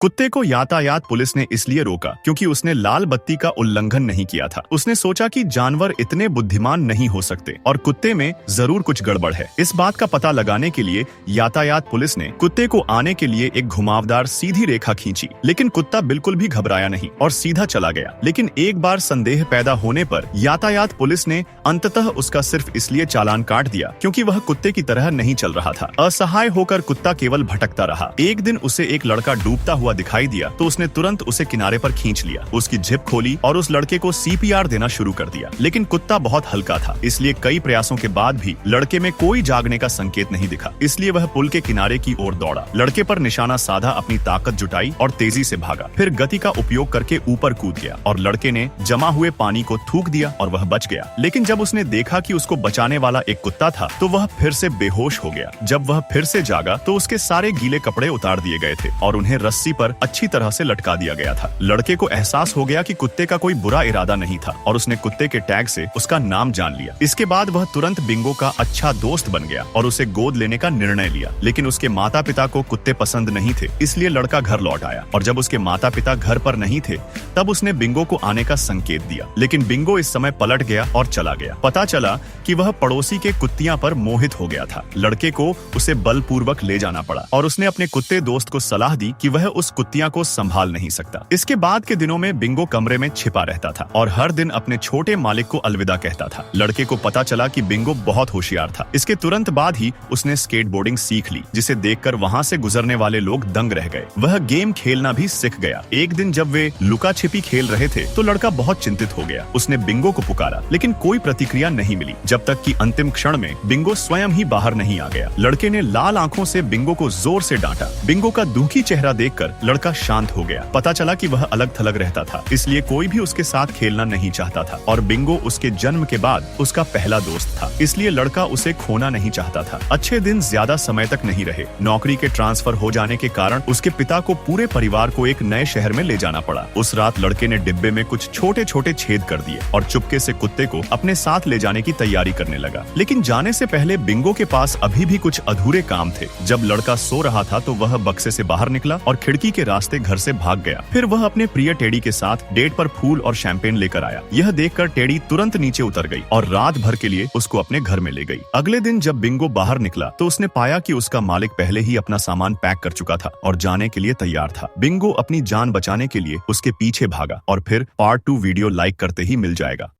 कुत्ते को यातायात पुलिस ने इसलिए रोका क्योंकि उसने लाल बत्ती का उल्लंघन नहीं किया था। उसने सोचा कि जानवर इतने बुद्धिमान नहीं हो सकते और कुत्ते में जरूर कुछ गड़बड़ है। इस बात का पता लगाने के लिए यातायात पुलिस ने कुत्ते को आने के लिए एक घुमावदार सीधी रेखा खींची, लेकिन कुत्ता बिल्कुल भी घबराया नहीं और सीधा चला गया। लेकिन एक बार संदेह पैदा होने पर यातायात पुलिस ने अंततः उसका सिर्फ इसलिए चालान काट दिया क्योंकि वह कुत्ते की तरह नहीं चल रहा था। असहाय होकर कुत्ता केवल भटकता रहा। एक दिन उसे एक लड़का डूबता हुआ दिखाई दिया तो उसने तुरंत उसे किनारे पर खींच लिया, उसकी जिप खोली और उस लड़के को सीपीआर देना शुरू कर दिया। लेकिन कुत्ता बहुत हल्का था, इसलिए कई प्रयासों के बाद भी लड़के में कोई जागने का संकेत नहीं दिखा। इसलिए वह पुल के किनारे की ओर दौड़ा, लड़के पर निशाना साधा, अपनी ताकत जुटाई और तेजी से भागा। फिर गति का उपयोग करके ऊपर कूद गया और लड़के ने जमा हुए पानी को थूक दिया और वह बच गया। लेकिन जब उसने देखा कि उसको बचाने वाला एक कुत्ता था तो वह फिर से बेहोश हो गया। जब वह फिर से जागा तो उसके सारे गीले कपड़े उतार दिए गए थे और उन्हें रस्सी पर अच्छी तरह से लटका दिया गया था। लड़के को एहसास हो गया कि कुत्ते का कोई बुरा इरादा नहीं था और उसने कुत्ते के टैग से उसका नाम जान लिया। इसके बाद वह तुरंत बिंगो का अच्छा दोस्त बन गया और उसे गोद लेने का निर्णय लिया। लेकिन उसके माता पिता को कुत्ते पसंद नहीं थे, इसलिए लड़का घर लौट आया और जब उसके माता पिता घर पर नहीं थे तब उसने बिंगो को आने का संकेत दिया। लेकिन बिंगो इस समय पलट गया और चला गया। पता चला कि वह पड़ोसी के कुत्तियां पर मोहित हो गया था। लड़के को उसे बलपूर्वक ले जाना पड़ा और उसने अपने कुत्ते दोस्त को सलाह दी कि वह उस कुत्तियां को संभाल नहीं सकता। इसके बाद के दिनों में बिंगो कमरे में छिपा रहता था और हर दिन अपने छोटे मालिक को अलविदा कहता था। लड़के को पता चला कि बिंगो बहुत होशियार था। इसके तुरंत बाद ही उसने स्केटबोर्डिंग सीख ली, जिसे देखकर वहां से गुजरने वाले लोग दंग रह गए। वह गेम खेलना भी सीख गया। एक दिन जब वे लुका छिपी खेल रहे थे तो लड़का बहुत चिंतित हो गया। उसने बिंगो को पुकारा, लेकिन कोई प्रतिक्रिया नहीं मिली, जब तक कि अंतिम क्षण में बिंगो स्वयं ही बाहर नहीं आ गया। लड़के ने लाल आंखों से बिंगो को जोर से डांटा। बिंगो का दुखी चेहरा देखकर लड़का शांत हो गया। पता चला कि वह अलग थलग रहता था, इसलिए कोई भी उसके साथ खेलना नहीं चाहता था और बिंगो उसके जन्म के बाद उसका पहला दोस्त था, इसलिए लड़का उसे खोना नहीं चाहता था। अच्छे दिन ज्यादा समय तक नहीं रहे। नौकरी के ट्रांसफर हो जाने के कारण उसके पिता को पूरे परिवार को एक नए शहर में ले जाना पड़ा। उस रात लड़के ने डिब्बे में कुछ छोटे छोटे छेद कर दिए और चुपके से कुत्ते को अपने साथ ले जाने की तैयारी करने लगा। लेकिन जाने से पहले बिंगो के पास अभी भी कुछ अधूरे काम थे। जब लड़का सो रहा था तो वह बक्से से बाहर निकला और खिड़की के रास्ते घर से भाग गया। फिर वह अपने प्रिय टेडी के साथ डेट पर फूल और शैंपेन लेकर आया। यह देखकर टेडी तुरंत नीचे उतर गई और रात भर के लिए उसको अपने घर में ले गई। अगले दिन जब बिंगो बाहर निकला तो उसने पाया कि उसका मालिक पहले ही अपना सामान पैक कर चुका था और जाने के लिए तैयार था। बिंगो अपनी जान बचाने के लिए उसके पीछे भागा और फिर पार्ट 2 वीडियो लाइक करते ही मिल जाएगा।